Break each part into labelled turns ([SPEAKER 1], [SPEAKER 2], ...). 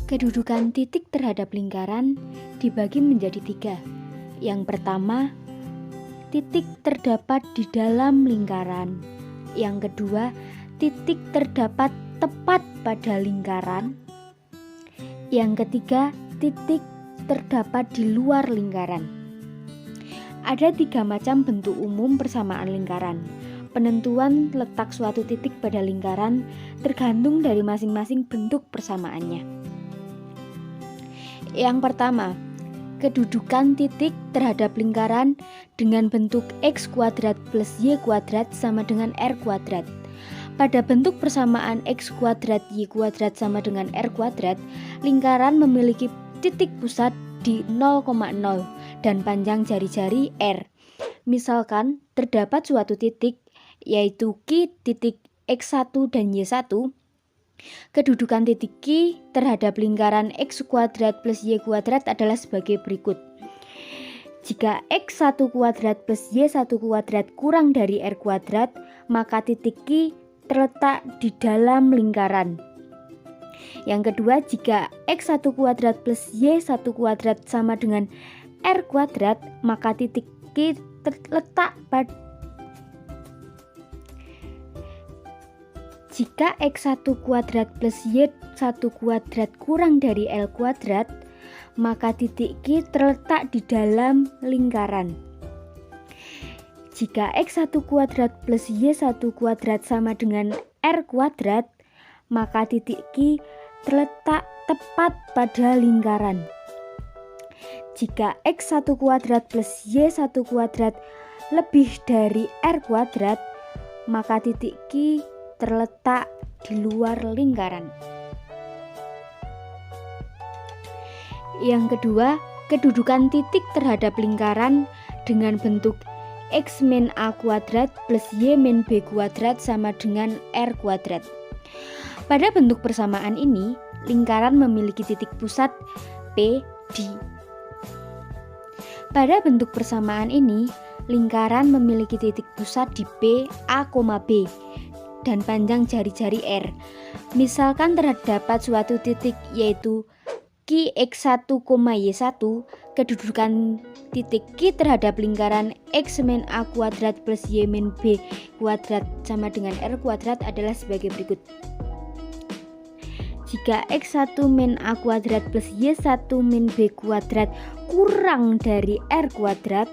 [SPEAKER 1] Kedudukan titik terhadap lingkaran dibagi menjadi 3. Yang pertama, titik terdapat di dalam lingkaran. Yang kedua, titik terdapat tepat pada lingkaran. Yang ketiga, titik terdapat di luar lingkaran. Ada 3 macam bentuk umum persamaan lingkaran. Penentuan letak suatu titik pada lingkaran tergantung dari masing-masing bentuk persamaannya. Yang pertama, kedudukan titik terhadap lingkaran dengan bentuk x kuadrat plus y kuadrat sama dengan r kuadrat. Pada bentuk persamaan x kuadrat y kuadrat sama dengan r kuadrat, lingkaran memiliki titik pusat di 0,0 dan panjang jari-jari r. Misalkan terdapat suatu titik yaitu Q titik x1 dan y1. Kedudukan titik Q terhadap lingkaran x kuadrat plus y kuadrat adalah sebagai berikut. Jika x1 kuadrat plus y1 kuadrat kurang dari r kuadrat, maka titik Q terletak di dalam lingkaran. Yang kedua, jika x1 kuadrat plus y1 kuadrat sama dengan r kuadrat, maka titik Q terletak pada jika x1 kuadrat plus y1 kuadrat kurang dari l kuadrat, maka titik Q terletak di dalam lingkaran. Jika x1 kuadrat plus y1 kuadrat sama dengan r kuadrat, maka titik Q terletak tepat pada lingkaran. Jika x1 kuadrat plus y1 kuadrat lebih dari r kuadrat, maka titik Q terletak di luar lingkaran. Yang kedua, kedudukan titik terhadap lingkaran dengan bentuk x min a kuadrat plus y min b kuadrat sama dengan r kuadrat. Pada bentuk persamaan ini, lingkaran memiliki titik pusat P di. Pada bentuk persamaan ini, lingkaran memiliki titik pusat di P, A, B dan panjang jari-jari R. Misalkan terdapat suatu titik yaitu Q x1, y1, kedudukan titik Q terhadap lingkaran x min a kuadrat plus y min b kuadrat sama dengan r kuadrat adalah sebagai berikut. Jika x1 min a kuadrat plus y1 min b kuadrat kurang dari r kuadrat,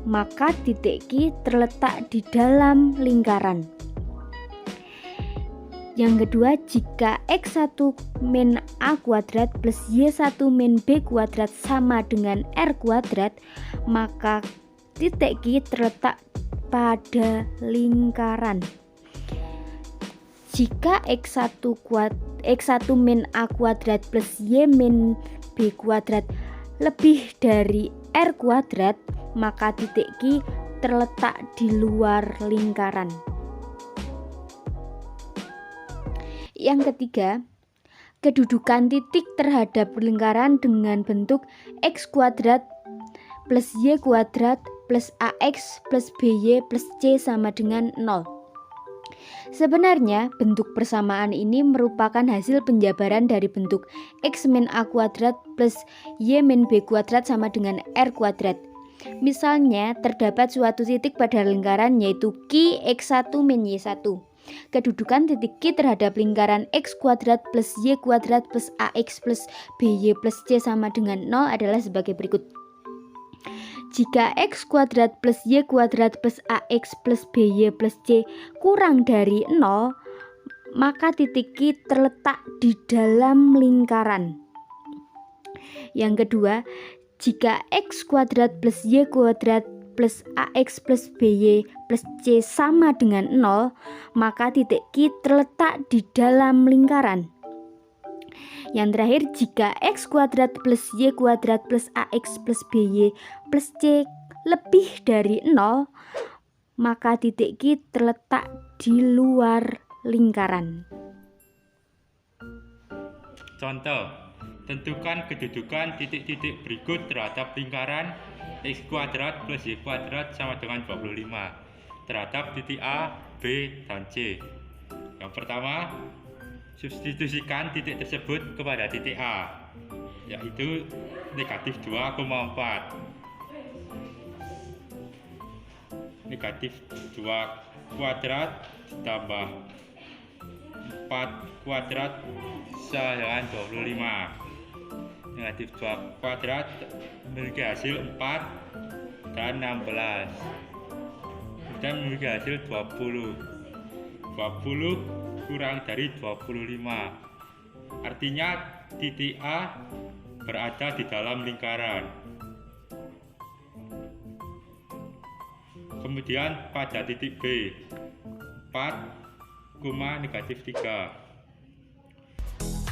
[SPEAKER 1] maka titik Q terletak di dalam lingkaran. Yang kedua, jika x1 min a kuadrat plus y1 min b kuadrat sama dengan r kuadrat, maka titik Q terletak pada lingkaran. Jika x1 min a kuadrat plus y min b kuadrat lebih dari r kuadrat, maka titik Q terletak di luar lingkaran. Yang ketiga, kedudukan titik terhadap lingkaran dengan bentuk x kuadrat plus y kuadrat plus ax plus by plus c sama dengan 0. Sebenarnya, bentuk persamaan ini merupakan hasil penjabaran dari bentuk x min a kuadrat plus y min b kuadrat sama dengan r kuadrat. Misalnya, terdapat suatu titik pada lingkaran yaitu Q x1 min y1. Kedudukan titik Q terhadap lingkaran x kuadrat plus y kuadrat plus ax plus by plus c sama dengan 0 adalah sebagai berikut. Jika x kuadrat plus y kuadrat plus ax plus by plus c kurang dari 0, maka titik Q terletak di dalam lingkaran. Yang kedua, jika x kuadrat plus y kuadrat plus ax plus by plus c sama dengan 0, maka titik Q terletak di dalam lingkaran. Yang terakhir, jika x kuadrat plus y kuadrat plus ax plus by plus c lebih dari 0, maka titik Q terletak di luar lingkaran.
[SPEAKER 2] Contoh, tentukan kedudukan titik-titik berikut terhadap lingkaran x kuadrat plus y kuadrat sama dengan 25 terhadap titik A, B, dan C. Yang pertama, Substitusikan titik tersebut kepada titik A, yaitu negatif 2,4. Negatif 2 kuadrat ditambah 4 kuadrat sama dengan 25. Negatif 2 kuadrat memiliki hasil 4 dan 16. Kita memiliki hasil 20. 20 kurang dari 25. Artinya titik A berada di dalam lingkaran. Kemudian pada titik B 4, negatif 3.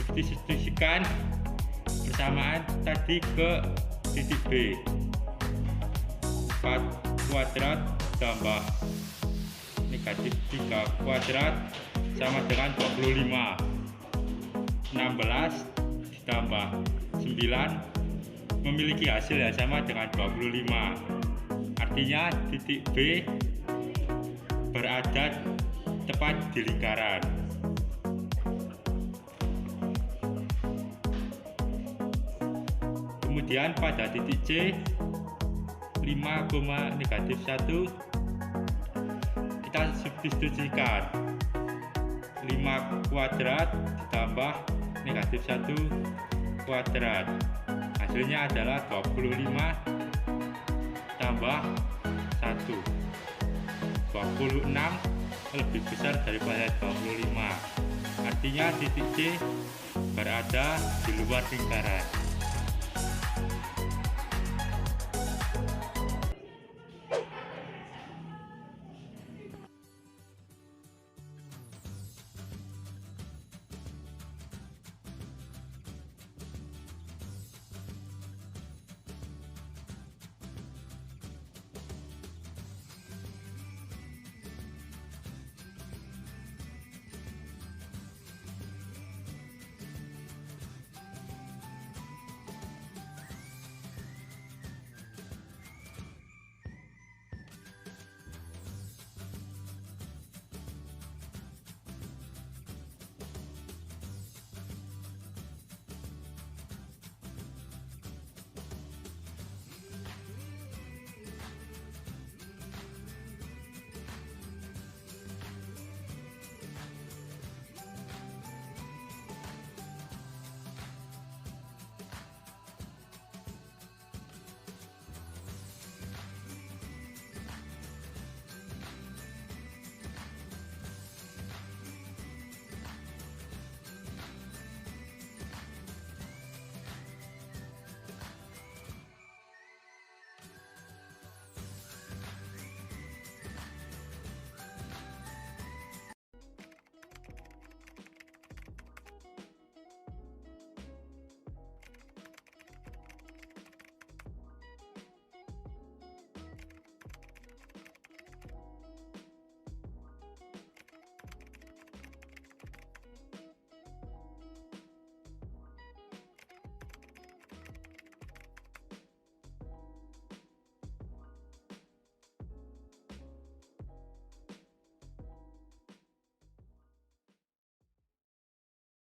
[SPEAKER 2] Substitusikan persamaan tadi ke titik B. 4 kuadrat tambah negatif 3 kuadrat sama dengan 25. 16 ditambah 9 memiliki hasil yang sama dengan 25. Artinya titik B berada tepat di lingkaran. Kemudian pada titik C 5, negatif 1 kita substitusikan 5 kuadrat ditambah negatif 1 kuadrat. Hasilnya adalah 25 tambah 1. 26 lebih besar daripada 25. Artinya titik C berada di luar lingkaran.